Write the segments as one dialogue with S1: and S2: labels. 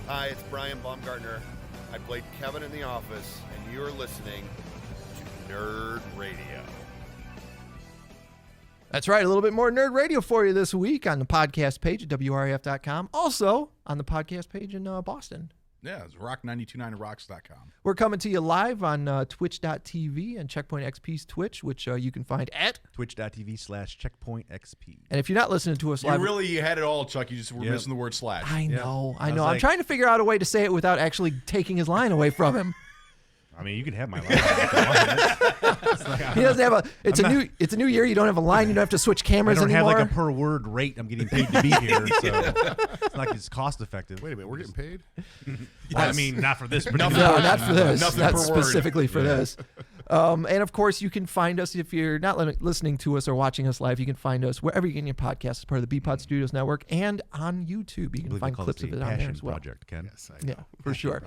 S1: Hi, it's Brian Baumgartner. I played Kevin in The Office, and you're listening to Nerd Radio.
S2: That's right. A little bit more Nerd Radio for you this week on the podcast page at WRAF.com. Also on the podcast page in Boston.
S3: Yeah, it's rock929rocks.com.
S2: We're coming to you live on twitch.tv and Checkpoint XP's Twitch, which you can find at
S4: twitch.tv/checkpointxp.
S2: And if you're not listening to us live...
S3: You had it all, Chuck. You just were missing the word slash.
S2: I know.
S4: I'm
S2: trying to figure out a way to say it without actually taking his line away from him.
S4: I mean, you can have my line.
S2: He doesn't have a. It's a new year. You don't have a line. You don't have to switch cameras anymore.
S4: I don't have like a per word rate. I'm getting paid to be here, so it's not like it's cost effective.
S1: Wait a minute, we're getting paid?
S4: I mean, not for this.
S2: No, not for this.
S3: Nothing
S2: Not
S3: per
S2: specifically
S3: word.
S2: for this. And of course, you can find us if you're not listening to us or watching us live. You can find us wherever you get your podcast as part of the Beatpod Studios Network and on YouTube. You can find clips of it on there as well.
S4: Project, Ken.
S1: Yes, I know.
S2: Yeah, for sure.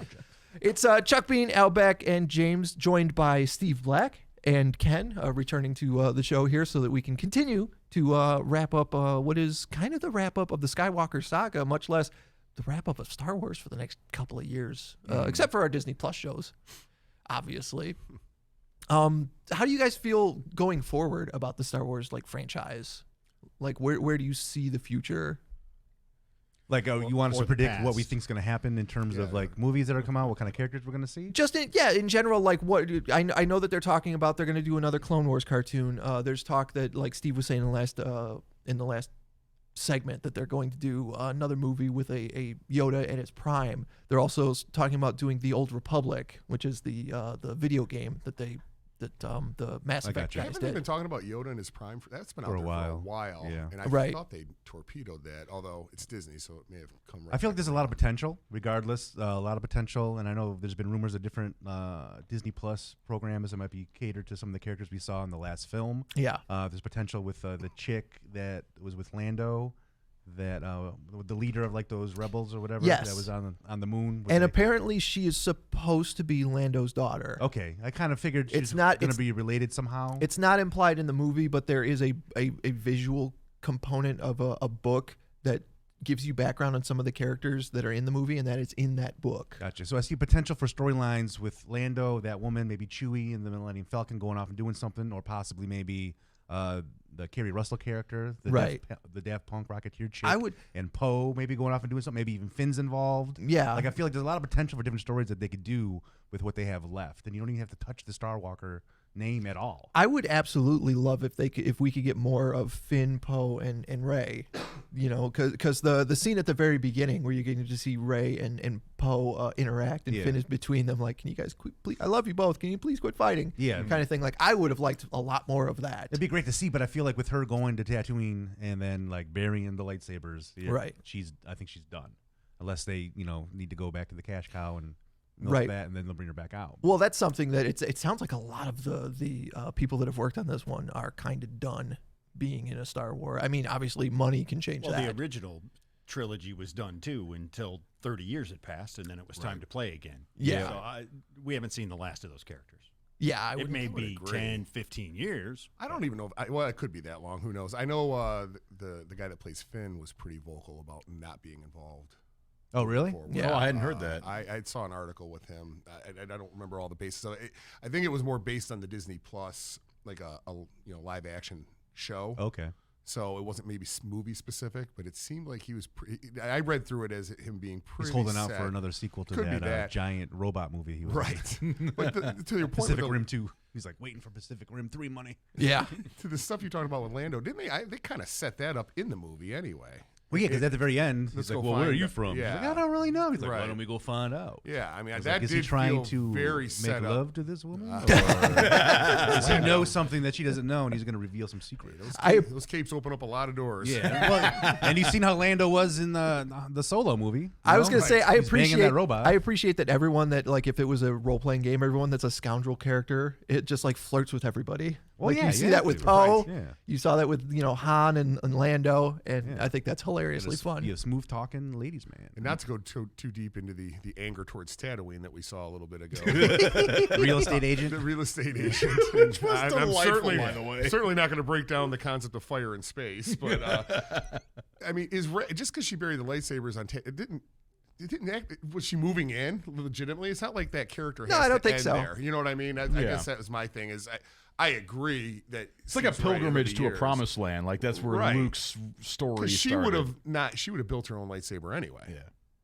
S2: It's Chuck Bean, Al Beck, and James, joined by Steve Black and Ken, returning to the show here so that we can continue to wrap up what is kind of the wrap-up of the Skywalker saga, much less the wrap-up of Star Wars for the next couple of years, except for our Disney Plus shows, obviously. How do you guys feel going forward about the Star Wars franchise? Where do you see the future?
S4: You want us to predict
S3: past.
S4: what we think is going to happen in terms of movies that are come out, what kind of characters we're going to see?
S2: Just in general, what I know that they're talking about. They're going to do another Clone Wars cartoon. There's talk that, like Steve was saying in the last segment, that they're going to do another movie with a Yoda at its prime. They're also talking about doing the Old Republic, which is the video game that the Mass Effect guys
S1: Haven't they
S2: did.
S1: been talking about Yoda in his prime? That's been out
S4: For a
S1: there
S4: while.
S1: for a while.
S4: Yeah.
S1: And I thought they torpedoed that, although it's Disney, so it may have come right
S4: I feel like
S1: back
S4: there's a
S1: around.
S4: lot of potential, regardless. A lot of potential, and I know there's been rumors of different Disney Plus programs that might be catered to some of the characters we saw in the last film.
S2: Yeah.
S4: There's potential with the chick that was with Lando, that the leader of those rebels or whatever.
S2: Yes.
S4: That was on the moon.
S2: And apparently she is supposed to be Lando's daughter.
S4: Okay, I kind of figured she's
S2: not-
S4: going to be related somehow.
S2: It's not implied in the movie, but there is a visual component of a book that gives you background on some of the characters that are in the movie, and that it's in that book.
S4: Gotcha. So I see potential for storylines with Lando, that woman, maybe Chewie, and the Millennium Falcon going off and doing something, or possibly maybe the Kerry Russell character, the Daft Punk Rocketeer chick, and Poe maybe going off and doing something. Maybe even Finn's involved.
S2: Yeah.
S4: I feel like there's a lot of potential for different stories that they could do with what they have left, and you don't even have to touch the Skywalker name at all.
S2: I would absolutely love if we could get more of Finn, Poe, and Rey, because the scene at the very beginning where you're getting to see Rey and Poe interact, and Finn is between them, can you guys please? I love you both. Can you please quit fighting?
S4: Yeah,
S2: kind of thing. I would have liked a lot more of that.
S4: It'd be great to see, but I feel like with her going to Tatooine and then burying the lightsabers,
S2: right?
S4: I think she's done, unless they need to go back to the cash cow and. Milk that, and then they'll bring her back out.
S2: Well, that's something that it sounds like a lot of the people that have worked on this one are kind of done being in a Star Wars. I mean, obviously, money can change that.
S5: The original trilogy was done too until 30 years had passed, and then it was time to play again.
S2: Yeah.
S5: So we haven't seen the last of those characters.
S2: Yeah,
S5: it may be 10, 15 years.
S1: I don't even know. It could be that long. Who knows? I know the guy that plays Finn was pretty vocal about not being involved.
S4: Oh, really?
S2: Yeah.
S3: Oh, I hadn't heard that.
S1: I saw an article with him. I don't remember all the bases of it. I think it was more based on the Disney Plus, a live action show.
S4: Okay.
S1: So it wasn't maybe movie specific, but it seemed like he was. I read through it as him being pretty.
S4: He's holding
S1: set.
S4: out for another sequel to
S1: Could be
S4: that giant robot movie he was
S1: right. But to your point,
S4: Pacific Rim 2. He's waiting for Pacific Rim 3 money.
S2: Yeah.
S1: To the stuff you talked about with Lando, didn't they? They kind of set that up in the movie anyway.
S4: Well, yeah, because at the very end, he's
S1: go
S4: well, where are
S1: find
S4: you
S1: it.
S4: from?
S1: Yeah.
S4: He's I don't really know. He's
S1: Right.
S4: why don't we go find out?
S1: Yeah, I mean,
S4: I was
S1: that
S4: is
S1: did
S4: he trying
S1: feel
S4: to
S1: very
S4: make
S1: set up.
S4: love to this woman? Or does he know something that she doesn't know, and he's going to revel some secret?
S1: Those capes open up a lot of doors.
S4: Yeah, well, and you've seen how Lando was in the Solo movie.
S2: I was going to say, I
S4: He's banging that robot.
S2: I appreciate that everyone that if it was a role playing game, everyone that's a scoundrel character, it just flirts with everybody.
S4: Well,
S2: you see that with
S4: Poe.
S2: Poe. Yeah. You saw that with Han and Lando, and I think that's hilariously fun.
S4: Be a smooth talking ladies man.
S1: And not to go too deep into the anger towards Tatooine that we saw a little bit ago.
S4: Real estate agent.
S1: The real estate agent.
S3: I'm
S1: certainly,
S3: by the way.
S1: certainly not going to break down the concept of fire in space, but I mean, is Rey, just because she buried the lightsabers on it didn't. was she moving in legitimately? It's not like that character has
S2: I don't
S1: to
S2: think
S1: end
S2: so.
S1: there. You know what I mean? I guess that was my thing. Is I agree that
S3: it's like a pilgrimage to a promised land. Like that's where Luke's story
S1: she
S3: started.
S1: would have not. She would have built her own lightsaber anyway.
S3: Yeah.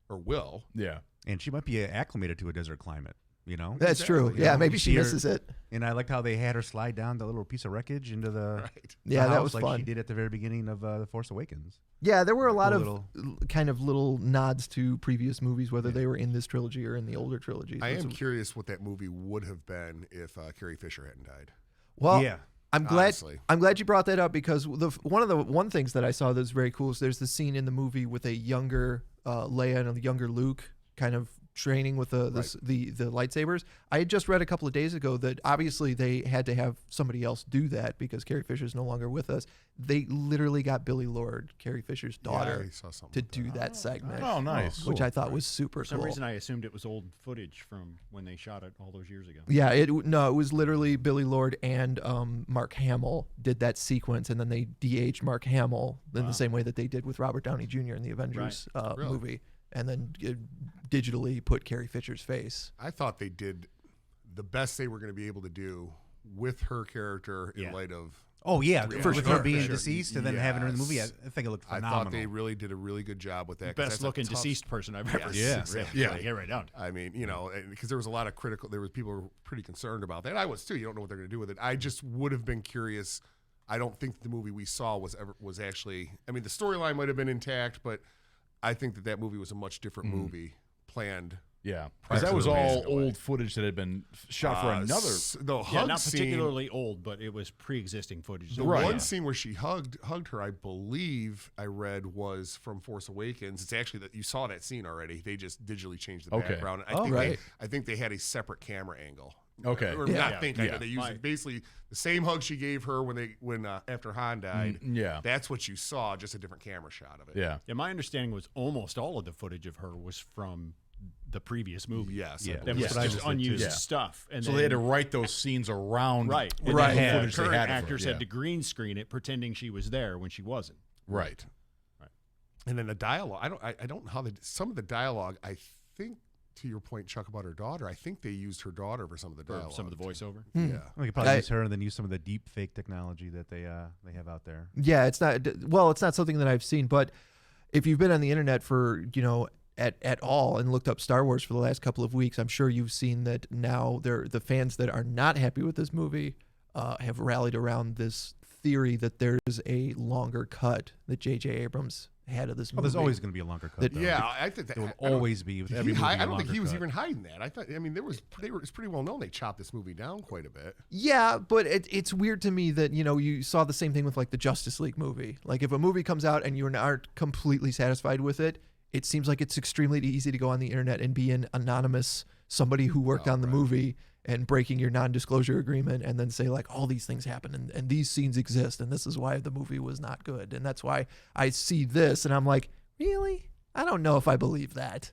S1: Or will.
S3: Yeah.
S4: And she might be acclimated to a desert climate. You know,
S2: That's true.
S4: You
S2: Yeah,
S4: know,
S2: maybe
S4: you
S2: she
S4: see her-
S2: misses it.
S4: And I liked how they had her slide down the little piece of wreckage into the
S2: Yeah, that
S4: house
S2: was
S4: like
S2: fun.
S4: she did at the very beginning of The Force Awakens.
S2: Yeah, there were a lot
S4: Cool
S2: of kind of little nods to previous movies, whether they were in this trilogy or in the older trilogy.
S1: I am curious what that movie would have been if Carrie Fisher hadn't died.
S2: Well,
S4: Yeah.
S2: I'm glad.
S1: Honestly.
S2: I'm glad you brought that up because one things that I saw that's very cool is there's the scene in the movie with a younger Leia and a younger Luke kind of training with the lightsabers. I had just read a couple of days ago that obviously they had to have somebody else do that because Carrie Fisher's no longer with us. They literally got Billie Lourd, Carrie Fisher's daughter,
S1: I saw something
S2: to
S1: like
S2: do that segment.
S3: Oh, nice.
S2: Which I thought was super
S5: For some
S2: cool.
S5: reason, I assumed it was old footage from when they shot it all those years ago.
S2: Yeah, it was literally Billie Lourd and Mark Hamill did that sequence, and then they de-aged Mark Hamill in the same way that they did with Robert Downey Jr. in the Avengers
S1: Really?
S2: movie, and then digitally put Carrie Fisher's face.
S1: I thought they did the best they were going to be able to do with her character in light of.
S4: Oh yeah,
S1: For
S4: with
S1: sure.
S4: her being
S1: For sure.
S4: deceased and then having her in the movie, I
S1: Yes.
S4: think it looked
S1: I
S4: phenomenal.
S1: thought they really did a really good job with that. 'cause
S5: Best
S1: that's a
S5: looking
S1: tough-
S5: deceased person I've ever
S1: Yes.
S5: seen.
S1: Yeah.
S5: Really. Yeah, right down.
S1: I mean, because there was a lot of there was people who were pretty concerned about that. I was too. You don't know what they're going to do with it. I just would have been curious. I don't think the movie we saw was actually. I mean, the storyline might have been intact, but I think that movie was a much different movie planned.
S3: Yeah, because that was all
S1: Passing away.
S3: old footage that had been shot for another.
S1: The
S5: Yeah,
S1: hug
S5: not
S1: scene,
S5: particularly old, but it was pre-existing footage.
S1: The
S3: Right.
S1: one scene where she hugged her, I believe I read was from Force Awakens. It's actually that you saw that scene already. They just digitally changed the
S3: Okay.
S1: background. I think they had a separate camera angle.
S3: Okay.
S1: Or
S2: Yeah.
S1: not think.
S3: Yeah.
S1: They used basically the same hug she gave her when after Han died.
S3: Yeah.
S1: That's what you saw, just a different camera shot of it.
S3: Yeah.
S5: Yeah, my understanding was almost all of the footage of her was from the previous movie.
S1: Yes.
S4: Yeah.
S5: That
S3: Yeah.
S5: was
S3: That's
S5: just
S4: what I
S5: unused
S3: Yeah.
S5: stuff. And
S3: So
S5: then,
S3: they had to write those scenes around
S5: right.
S3: with
S5: And
S3: the
S5: then the
S3: footage they
S5: current
S3: had of her.
S5: actors
S3: Yeah.
S5: had to green screen it, pretending she was there when she wasn't.
S3: Right.
S1: And then the dialogue. I don't know how some of the dialogue. I think to your point, Chuck, about her daughter. I think they used her daughter for some of the
S5: For
S1: dialogue.
S5: some of the voiceover.
S1: Yeah.
S4: We could probably use her and then use some of the deep fake technology that they have out there.
S2: Yeah, it's not something that I've seen, but if you've been on the internet for at all and looked up Star Wars for the last couple of weeks, I'm sure you've seen that now the fans that are not happy with this movie have rallied around this theory that there's a longer cut that J.J. Abrams had of this movie.
S4: Oh, there's always going to be a longer cut. though.
S1: Yeah, I think that
S4: There will
S1: I don't-
S4: always be with
S1: Did
S4: every
S1: he
S4: movie.
S1: hide,
S4: a
S1: I don't think
S4: longer
S1: he was
S4: cut.
S1: even hiding that. I mean, it's pretty well known they chopped this movie down quite a bit.
S2: Yeah, but it's weird to me that you saw the same thing with like the Justice League movie. Like if a movie comes out and you aren't completely satisfied with it, it seems like it's extremely easy to go on the internet and be an anonymous somebody who worked on the movie and breaking your non-disclosure agreement and then say like all these things happen and these scenes exist and this is why the movie was not good. And that's why I see this and I'm like, really? I don't know if I believe that.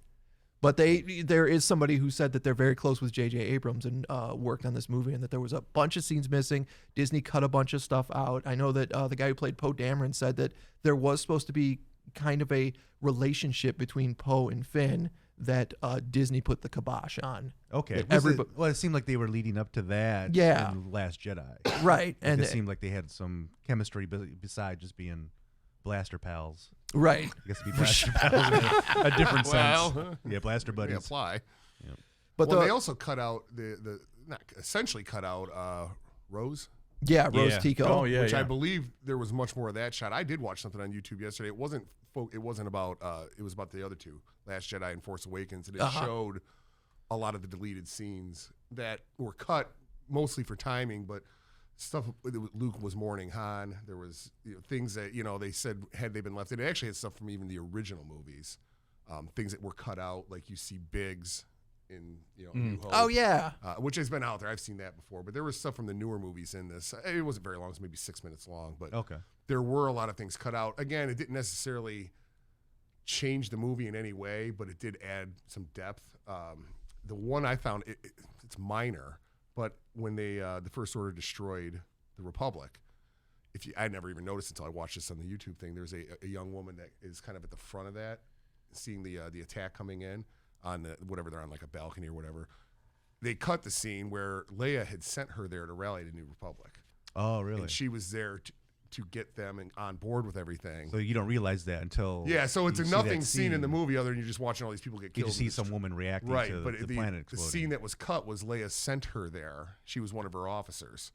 S2: But there is somebody who said that they're very close with J.J. Abrams and worked on this movie and that there was a bunch of scenes missing. Disney cut a bunch of stuff out. I know that the guy who played Poe Dameron said that there was supposed to be kind of a relationship between Poe and Finn that Disney put the kibosh on.
S4: Okay.
S2: That
S4: Well, it seemed like they were leading up to that
S2: Yeah.
S4: in Last Jedi.
S2: Right.
S4: And
S2: And
S4: it seemed like they had some chemistry besides just being blaster pals.
S2: right.
S4: I guess it'd be blaster pals in a different sense.
S1: Well,
S4: Yeah, blaster
S1: they
S4: buddies.
S1: apply.
S2: But
S1: Well, they also cut out the not essentially cut out Rose.
S2: Rose
S4: Yeah.
S2: Tico.
S3: Oh yeah.
S1: which
S3: yeah.
S1: I believe there was much more of that shot. I did watch something on YouTube yesterday. It wasn't about. It was about the other two, Last Jedi and Force Awakens, and it showed a lot of the deleted scenes that were cut mostly for timing, but stuff. Luke was mourning Han. There was things that they said had they been left in. It actually had stuff from even the original movies, things that were cut out, like you see Biggs in New Hope.
S2: Oh yeah.
S1: Which has been out there. I've seen that before, but there was stuff from the newer movies in this. It wasn't very long; it was maybe 6 minutes long. But
S4: Okay.
S1: there were a lot of things cut out. Again, it didn't necessarily change the movie in any way, but it did add some depth. The one I found, it's minor, but when they the First Order destroyed the Republic, I never even noticed until I watched this on the YouTube thing. There's a young woman that is kind of at the front of that. seeing the attack coming in on whatever they're on, like a balcony or whatever. They cut the scene where Leia had sent her there to rally the New Republic.
S4: Oh, really?
S1: And she was there to get them on board with everything.
S4: So you don't realize that until
S1: so it's a nothing scene in the movie other than you're just watching all these people get killed.
S4: You just see some woman reacting to
S1: but
S4: the planet exploding.
S1: The scene that was cut was Leia sent her there. She was one of her officers.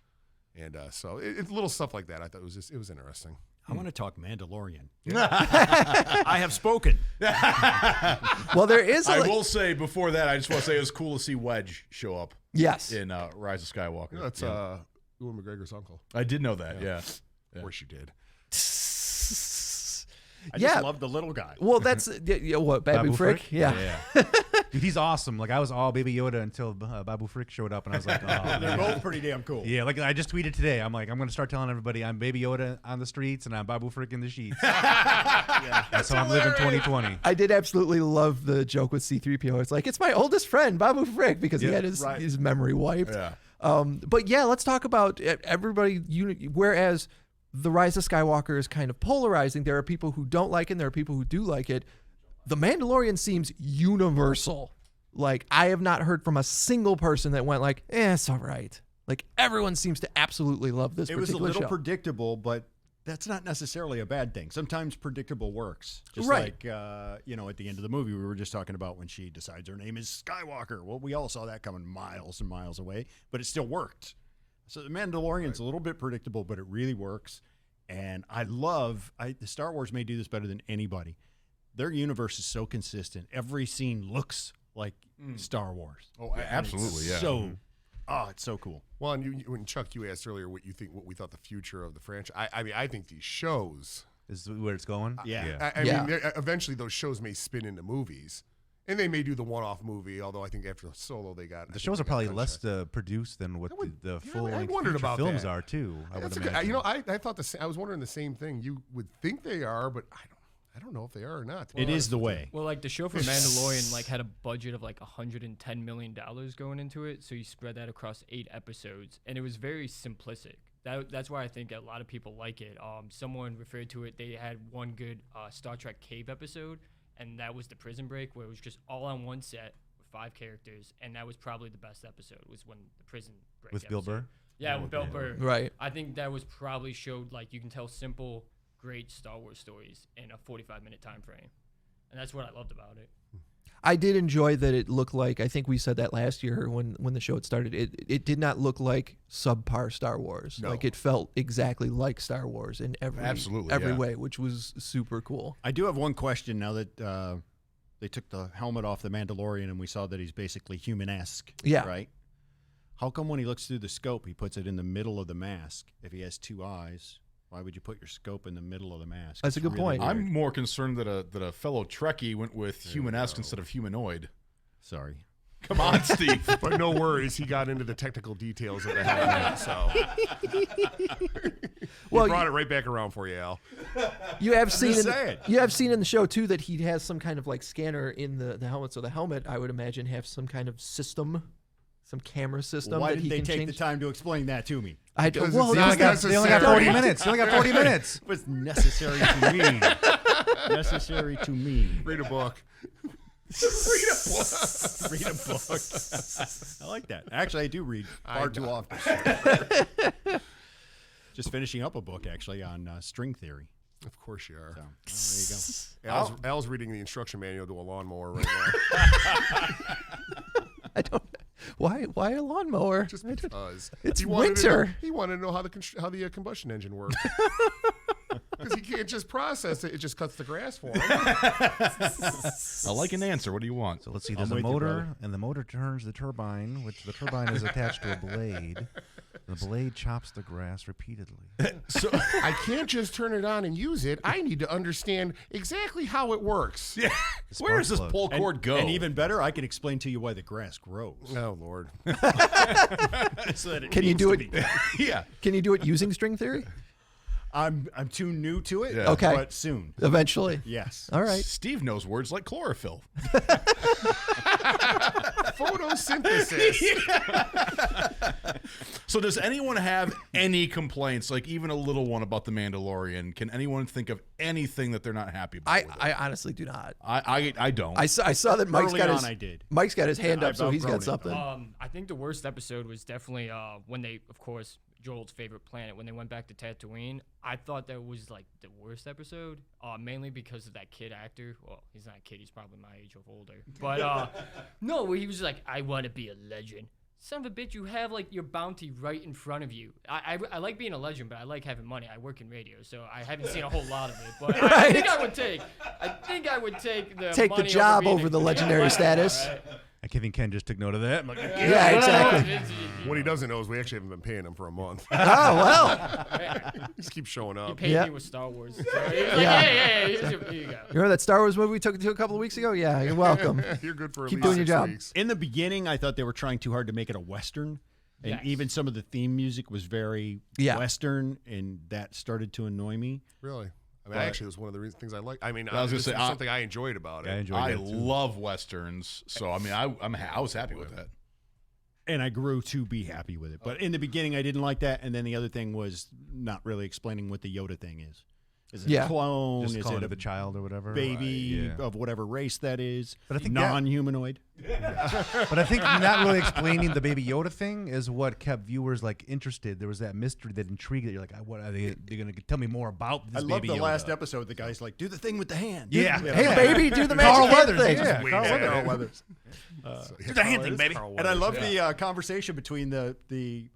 S1: And so it's little stuff like that. I thought it was interesting.
S5: I want to talk Mandalorian. I have spoken.
S2: Well, there is.
S3: I will say before that, I just want to say it was cool to see Wedge show up.
S2: Yes.
S3: In Rise of Skywalker.
S1: Yeah, that's Ewan McGregor's uncle.
S3: I did know that. Yeah.
S1: Of course you did.
S5: I just love the little guy.
S2: Well, that's what Babu Frick? Yeah.
S4: Dude, he's awesome. Like I was all Baby Yoda until Babu Frick showed up, and I was like, oh,
S5: They're both pretty damn cool.
S4: Yeah, like I just tweeted today. I'm like, I'm going to start telling everybody I'm Baby Yoda on the streets and I'm Babu Frick in the sheets. That's how I'm living 2020.
S2: I did absolutely love the joke with C-3PO. It's like, it's my oldest friend, Babu Frick, because he had his memory wiped.
S3: Yeah.
S2: But yeah, let's talk about everybody. Whereas The Rise of Skywalker is kind of polarizing. There are people who don't like it, and there are people who do like it. The Mandalorian seems universal. Like, I have not heard from a single person that went like, it's all right. Like, everyone seems to absolutely love this particular show.
S5: It was a little predictable, but that's not necessarily a bad thing. Sometimes predictable works. Just
S2: right.
S5: like, at the end of the movie, we were just talking about when she decides her name is Skywalker. Well, we all saw that coming miles and miles away, but it still worked. So the Mandalorian's a little bit predictable, but it really works. And I love, the Star Wars may do this better than anybody. Their universe is so consistent. Every scene looks like Star Wars.
S3: Oh, absolutely, yeah.
S5: So, it's so cool.
S1: Well, and when Chuck, you asked earlier what we thought the future of the franchise. I mean, I think these shows
S4: is where it's going.
S5: Yeah.
S1: I mean, eventually those shows may spin into movies, and they may do the one-off movie. Although I think after Solo, the
S4: shows are probably less produced than what the full films are too. I would imagine.
S1: I thought I was wondering the same thing. You would think they are, but I don't know if they are or not.
S5: It is the way.
S6: Well, like the show for Mandalorian had a budget of like $110 million going into it, so you spread that across 8 episodes, and it was very simplistic. That's why I think a lot of people like it. Someone referred to it. They had one good Star Trek Cave episode, and that was the Prison Break, where it was just all on one set with 5 characters, and that was probably the best episode. Was when the Prison Break
S4: with
S6: episode.
S4: Bill Burr.
S6: Yeah, with Bill Burr.
S2: Right.
S6: I think that was probably showed like you can tell simple, great Star Wars stories in a 45-minute time frame, and that's what I loved about it.
S2: I did enjoy that it looked like, I think we said that last year when the show had started, it did not look like subpar Star Wars.
S1: No.
S2: Like it felt exactly like Star Wars in every way, which was super cool.
S5: I do have one question now that they took the helmet off the Mandalorian and we saw that he's basically human-esque.
S2: Yeah.
S5: Right? How come when he looks through the scope, he puts it in the middle of the mask? If he has 2 eyes, why would you put your scope in the middle of the mask?
S2: That's a good point.
S5: Weird.
S3: I'm more concerned that a fellow Trekkie went with human-esque instead of humanoid.
S5: Sorry.
S3: Come on, Steve.
S1: But no worries, he got into the technical details of the helmet, so he brought it right back around for you, Al.
S2: You have seen in the show too that he has some kind of like scanner in the helmet. So the helmet, I would imagine, have some kind of system, some camera system.
S5: Why
S2: that
S5: did
S2: he
S5: they
S2: can
S5: take
S2: change.
S5: the time to explain that to me?
S2: They
S4: only got 40 minutes. They only got 40 minutes.
S5: It was necessary to me. Necessary to me.
S1: Read a book.
S5: Read a book. I like that. Actually, I do read far too often. Just finishing up a book, actually, on string theory.
S1: Of course you are.
S5: So, there you go.
S1: Al's reading the instruction manual to a lawnmower right now.
S2: I don't. Why a lawnmower?
S1: Just because.
S2: It's
S1: He wanted
S2: winter.
S1: He wanted to know how the combustion engine works. Because he can't just process it; it just cuts the grass for him.
S3: I like an answer. What do you want?
S4: So let's see. There's a motor, and the motor turns the turbine, which the turbine is attached to a blade. The blade chops the grass repeatedly.
S1: So I can't just turn it on and use it. I need to understand exactly how it works.
S3: Yeah. Where does this pull cord go?
S5: And even better, I can explain to you why the grass grows.
S1: Oh Lord!
S5: So that it
S2: Can you
S5: needs
S2: do
S5: to
S2: it?
S5: be.
S3: Yeah.
S2: Can you do it using string theory?
S5: I'm too new to it.
S3: Yeah.
S2: Okay.
S5: But soon.
S2: Eventually.
S5: Yes.
S2: All right.
S3: Steve knows words like chlorophyll.
S1: Photosynthesis.
S3: So does anyone have any complaints, like even a little one, about The Mandalorian? Can anyone think of anything that they're not happy about?
S2: I honestly do not.
S3: I don't.
S2: I saw that Mike's
S5: Early
S2: got
S5: on,
S2: his
S5: I did.
S2: Mike's got his hand
S5: Yeah,
S2: up, so
S5: I've
S2: he's got
S5: outgrown it,
S2: something.
S6: I think the worst episode was definitely when they, of course, Joel's favorite planet, when they went back to Tatooine. I thought that was like the worst episode, mainly because of that kid actor. Well, he's not a kid; he's probably my age or older. But no, he was like, "I want to be a legend." Son of a bitch, you have like your bounty right in front of you. I like being a legend, but I like having money. I work in radio, so I haven't seen a whole lot of it. But I think I would take the money
S2: job
S6: being
S2: over
S6: a-
S2: the legendary status.
S6: Right?
S4: I think Ken just took note of that. I'm like,
S2: Yeah, exactly.
S1: What he doesn't know is we actually haven't been paying him for a month.
S2: Oh well.
S1: He just keeps showing
S6: He
S1: up.
S6: paid
S2: Yeah.
S6: me with Star Wars. So he was like,
S2: Yeah.
S6: hey, here you go.
S2: You remember that Star Wars movie we took it to a couple of weeks ago? Yeah, you're welcome.
S1: You're good for at
S2: Keep
S1: least
S2: doing your
S1: 6
S2: job.
S1: weeks.
S5: In the beginning, I thought they were trying too hard to make it a Western. And
S6: Yes.
S5: even some of the theme music was very
S2: Yeah.
S5: Western, and that started to annoy me.
S1: Really? I mean, actually, it was one of the things I like. I mean,
S3: I was gonna
S1: this
S3: say,
S1: is something I enjoyed about it.
S4: I enjoyed
S3: I
S4: that too.
S3: love westerns, so I mean, I was happy with that.
S5: And I grew to be happy with it. But in the beginning, I didn't like that. And then the other thing was not really explaining what the Yoda thing is. Is it
S2: Yeah.
S5: a clone?
S4: just
S5: Is
S4: calling
S5: it
S4: it
S5: a
S4: the child or whatever.
S5: baby
S4: Right, yeah.
S5: of whatever race that is?
S4: But I think that-
S5: non-humanoid.
S4: But I think not really explaining the Baby Yoda thing is what kept viewers like interested. There was that mystery, that intrigue that you're like, what are they? They're gonna tell me more about this
S5: I love
S4: Baby
S5: the
S4: Yoda.
S5: last episode. The guy's like, "Do the thing with the hand."
S4: Yeah.
S2: Hey, baby, do the
S4: Carl
S2: magic hand
S4: Weathers,
S2: thing.
S4: yeah.
S1: Wait,
S4: Carl
S1: yeah.
S5: Carl Weathers.
S1: Do
S4: the hand thing, baby.
S5: And I love the conversation between the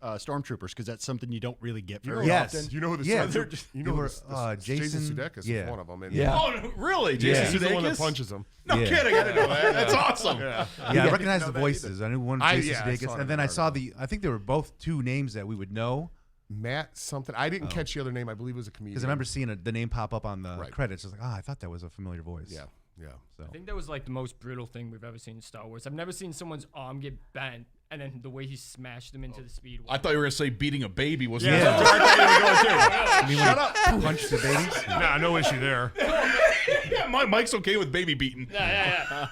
S5: stormtroopers, because that's something you don't really get very
S4: Yes.
S5: often.
S1: You know who the
S4: Yeah,
S1: Stormtrooper-
S4: they're just-
S1: you know
S4: they
S1: who
S4: were,
S1: Jason
S4: Jason-
S1: Sudeikis
S4: yeah.
S1: is one of them. And
S2: Yeah.
S3: Oh, really?
S4: Yeah.
S3: Jason
S1: he's the one that
S3: Sudeikis?
S1: punches him.
S3: No
S4: Yeah.
S3: kidding, I didn't know that. That's awesome.
S1: Yeah.
S4: Yeah, I recognized
S5: know
S4: the
S5: that
S4: voices. I knew one
S1: I
S4: Jason
S1: saw
S4: Sudeikis,
S1: it in
S4: and then
S1: an
S4: I saw
S1: article.
S4: I think they were both two names that we would know
S1: Matt something. I didn't catch the other name. I believe it was a comedian.
S4: because I remember seeing the name pop up on the
S1: Right.
S4: credits. I was like, I thought that was a familiar voice.
S1: Yeah, yeah.
S4: So
S6: I think that was like the most brutal thing we've ever seen in Star Wars. I've never seen someone's arm get bent, and then the way he smashed them into the speed.
S3: I thought you were gonna say beating a baby was.
S5: Shut up.
S4: punch the babies.
S1: Nah, no issue there.
S3: Yeah, Mike's okay with baby beating.
S6: Yeah.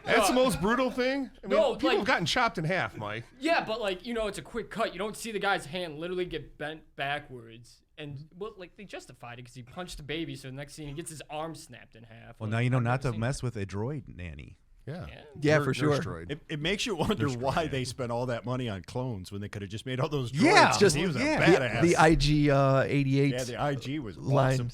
S1: That's the most brutal thing. I mean,
S6: No,
S1: people
S6: like-
S1: have gotten chopped in half, Mike.
S6: Yeah, but like, you know, it's a quick cut. You don't see the guy's hand literally get bent backwards. And well, like they justified it because he punched the baby. So the next scene, he gets his arm snapped in half.
S4: Well,
S6: Like,
S4: now you know
S6: I've
S4: not
S6: never
S4: to
S6: seen
S4: mess with a droid nanny.
S1: Yeah.
S2: Yeah, for sure.
S1: Droid.
S5: It makes you wonder why they spent all that money on clones when they could have just made all those droids.
S4: Yeah,
S5: 'cause
S4: just-
S5: he was
S4: yeah.
S5: a badass.
S2: The IG 88
S5: yeah, the IG was
S2: lines.
S5: awesome.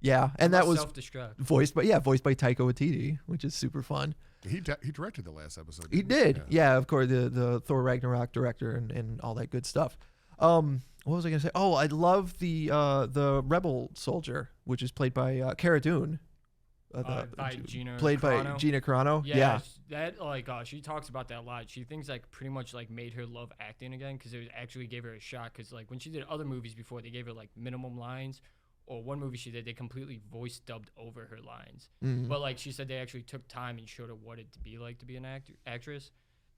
S2: Yeah, and that was
S6: self-destruct.
S2: voiced by Taika Waititi, which is super fun.
S1: He directed the last episode.
S2: He did. Yeah, of course, the Thor Ragnarok director and all that good stuff. What was I gonna say? Oh, I love the Rebel soldier, which is played by Cara Dune.
S6: By Gina
S2: played by
S6: Carano.
S2: Gina Carano.
S6: Yeah, that like she talks about that a lot. She thinks like pretty much like made her love acting again because it actually gave her a shot. Because like when she did other movies before, they gave her like minimum lines. Or one movie she did, they completely voice dubbed over her lines. But like she said, they actually took time and showed her what it'd be like to be an actress.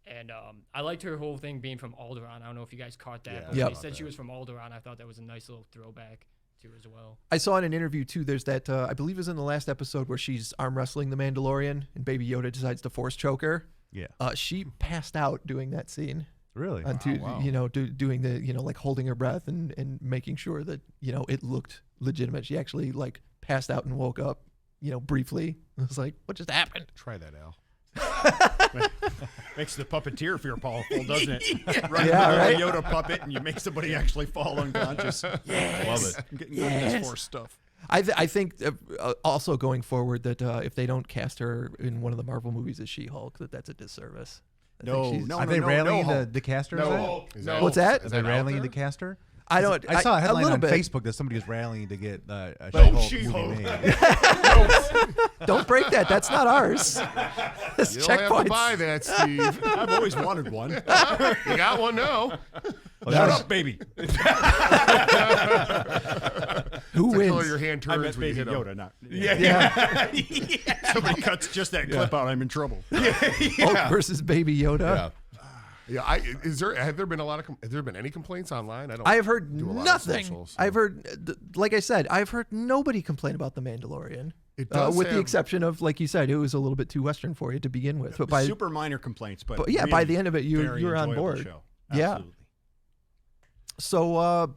S6: And I liked her whole thing being from Alderaan. I don't know if you guys caught that.
S1: Yeah,
S6: but
S2: Yep.
S6: they said she was from Alderaan. I thought that was a nice little throwback to her as well.
S2: I saw in an interview too. There's that I believe it was in the last episode where she's arm wrestling the Mandalorian and Baby Yoda decides to force choke her.
S4: Yeah.
S2: She passed out doing that scene.
S4: Really?
S2: You know, doing the, you know, like holding her breath and making sure that, you know, it looked legitimate. She actually like passed out and woke up, you know, briefly. I was like, what just happened?
S1: Try that, Al.
S5: Makes the puppeteer feel powerful, doesn't it?
S2: Yeah, right.
S5: A Yoda puppet, and you make somebody actually fall unconscious.
S2: Yes.
S5: Love it. I'm getting good at this Force stuff.
S2: I think also going forward that if they don't cast her in one of the Marvel movies as She-Hulk, that's a disservice. I think
S5: No,
S2: she's-
S5: no,
S4: Are they rallying the caster?
S5: No.
S1: Is
S2: What's that?
S4: Are
S1: Is
S4: they
S1: that out
S4: rallying
S1: there?
S4: the caster?
S2: I don't.
S4: I saw a headline
S2: little
S4: on
S2: bit.
S4: Facebook that somebody was rallying to get a
S5: She-Hulk.
S4: movie made.
S2: Don't break that. That's not ours. That's
S1: You don't have to
S2: checkpoints.
S1: buy that, Steve.
S5: I've always wanted one.
S1: You got one now.
S5: Shut up, baby.
S2: Who
S1: The color
S2: wins?
S1: your hand
S5: I
S1: turns
S5: meant
S1: when you
S5: Baby
S1: hit him.
S5: Yoda, not.
S2: Yeah.
S5: Somebody cuts just that clip out, I'm in trouble.
S2: Hulk versus Baby Yoda.
S1: Yeah, have there been any complaints online?
S2: I have heard
S1: do a lot of
S2: nothing.
S1: social, so-
S2: I've heard, like I said, I've heard nobody complain about the Mandalorian.
S1: It does
S2: with the
S1: have-
S2: exception of, like you said, it was a little bit too Western for you to begin with. But by
S5: Super minor complaints, but
S2: yeah, by
S5: really
S2: the end of it,
S5: very
S2: you're on
S5: enjoyable
S2: board.
S5: Show.
S2: Yeah.
S5: Absolutely.
S2: So,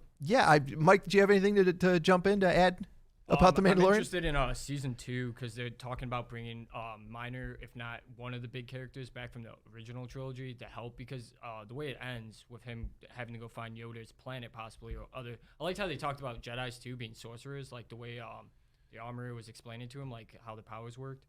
S2: Mike, do you have anything to jump in to add about The Mandalorian?
S6: I'm interested in season 2 because they're talking about bringing minor, if not one of the big characters back from the original trilogy to help because the way it ends with him having to go find Yoda's planet possibly or other. I liked how they talked about Jedis too being sorcerers, like the way the armorer was explaining to him like how the powers worked.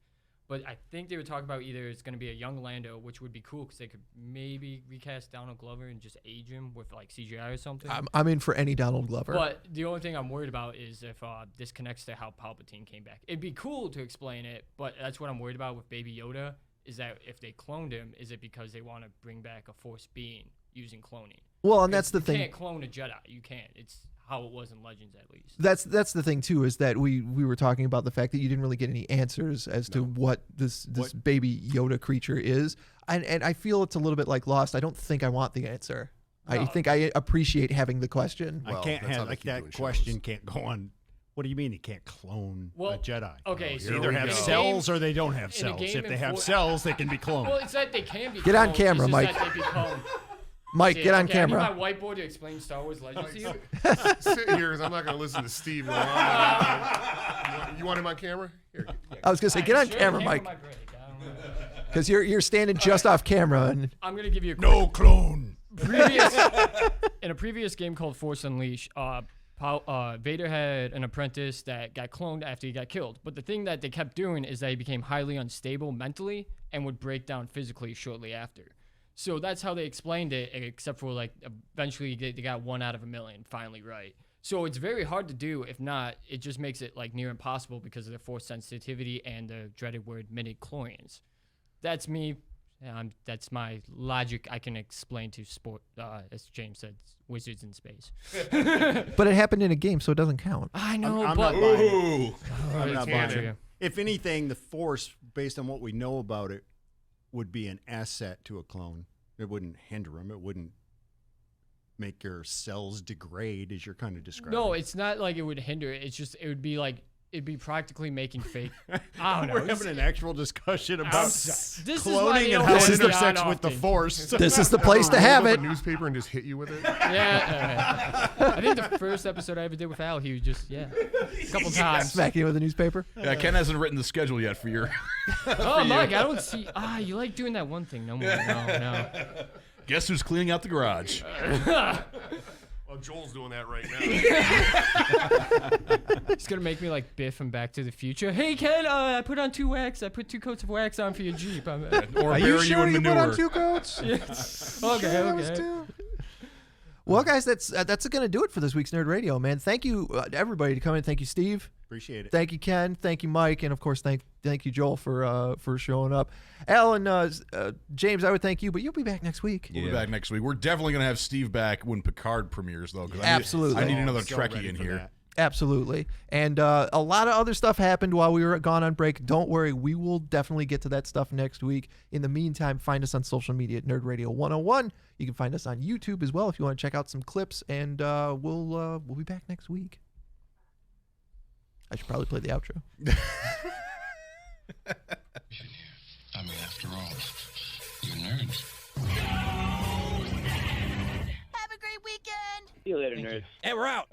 S6: But I think they were talking about either it's going to be a young Lando, which would be cool because they could maybe recast Donald Glover and just age him with like CGI or something.
S2: I'm in for any Donald Glover.
S6: But the only thing I'm worried about is if this connects to how Palpatine came back. It'd be cool to explain it, but that's what I'm worried about with Baby Yoda is that if they cloned him, is it because they want to bring back a Force being using cloning?
S2: Well, and that's the thing.
S6: You can't clone a Jedi. You can't. It's how it was in Legends, at least.
S2: That's the thing too, is that we were talking about the fact that you didn't really get any answers as to what this Baby Yoda creature is, and I feel it's a little bit like Lost. I don't think I want the answer. No. I think I appreciate having the question.
S5: I can't have like that question. Can't go on. What do you mean he can't clone a Jedi?
S6: Okay,
S5: so they either have cells or they don't have cells. If they have cells, they can be cloned.
S6: Well, it's that they can be.
S2: Get on camera, Mike. Mike, get on camera.
S6: I need my whiteboard to explain Star Wars Legends to you.
S1: Sit here because I'm not going to listen to Steve. You want him on camera? Here,
S2: I was going to say, get on camera, Mike. Because you're standing just off camera. And
S6: I'm going to give you a
S5: no clone.
S6: In a previous game called Force Unleashed, Vader had an apprentice that got cloned after he got killed. But the thing that they kept doing is that he became highly unstable mentally and would break down physically shortly after. So that's how they explained it, except for like eventually they got 1 out of 1,000,000 finally right. So it's very hard to do. If not, it just makes it like near impossible because of the Force sensitivity and the dreaded word midi-chlorians. That's me. That's my logic I can explain to sport, as James said, wizards in space.
S2: But it happened in a game, so it doesn't count.
S6: I know,
S5: I'm
S6: but
S5: not buying it. I'm not buying
S6: it.
S5: it. If anything, the Force, based on what we know about it, would be an asset to a clone. It wouldn't hinder him. It wouldn't make your cells degrade, as you're kind of describing.
S6: No, it's not like it would hinder it. It's just it would be like it'd be practically making fake. I don't know.
S5: We're having an actual discussion about
S6: cloning
S5: and how it intersects with the Force.
S2: This is the place to have it.
S1: A newspaper and just hit you with it.
S6: Yeah. I think the first episode I ever did with Al, he was just a couple times
S2: smacking you with a newspaper.
S3: Yeah, Ken hasn't written the schedule yet for your.
S6: Mike, I don't see. You like doing that one thing? No more. No.
S3: Guess who's cleaning out the garage?
S1: Well, Joel's doing that right now.
S6: He's gonna make me like Biff from Back to the Future. Hey Ken, I put on 2 wax. I put 2 coats of wax on for your Jeep.
S3: Or
S4: Are you sure you put on 2 coats?
S6: Okay.
S2: Well, guys, that's going to do it for this week's Nerd Radio, man. Thank you, everybody, to come in. Thank you, Steve.
S5: Appreciate it.
S2: Thank you, Ken. Thank you, Mike, and of course, thank you, Joel, for showing up. Al and James, I would thank you, but you'll be back next week.
S3: We'll be back next week. We're definitely gonna have Steve back when Picard premieres, though.
S2: Absolutely,
S3: I need another Trekkie in here.
S5: That.
S2: Absolutely. And a lot of other stuff happened while we were gone on break. Don't worry, we will definitely get to that stuff next week. In the meantime, find us on social media at Nerd Radio 101. You can find us on YouTube as well if you want to check out some clips, and we'll be back next week. I should probably play the outro.
S7: I mean, after all, you're nerds.
S8: Have a great weekend.
S9: See you later, nerds.
S10: And we're out.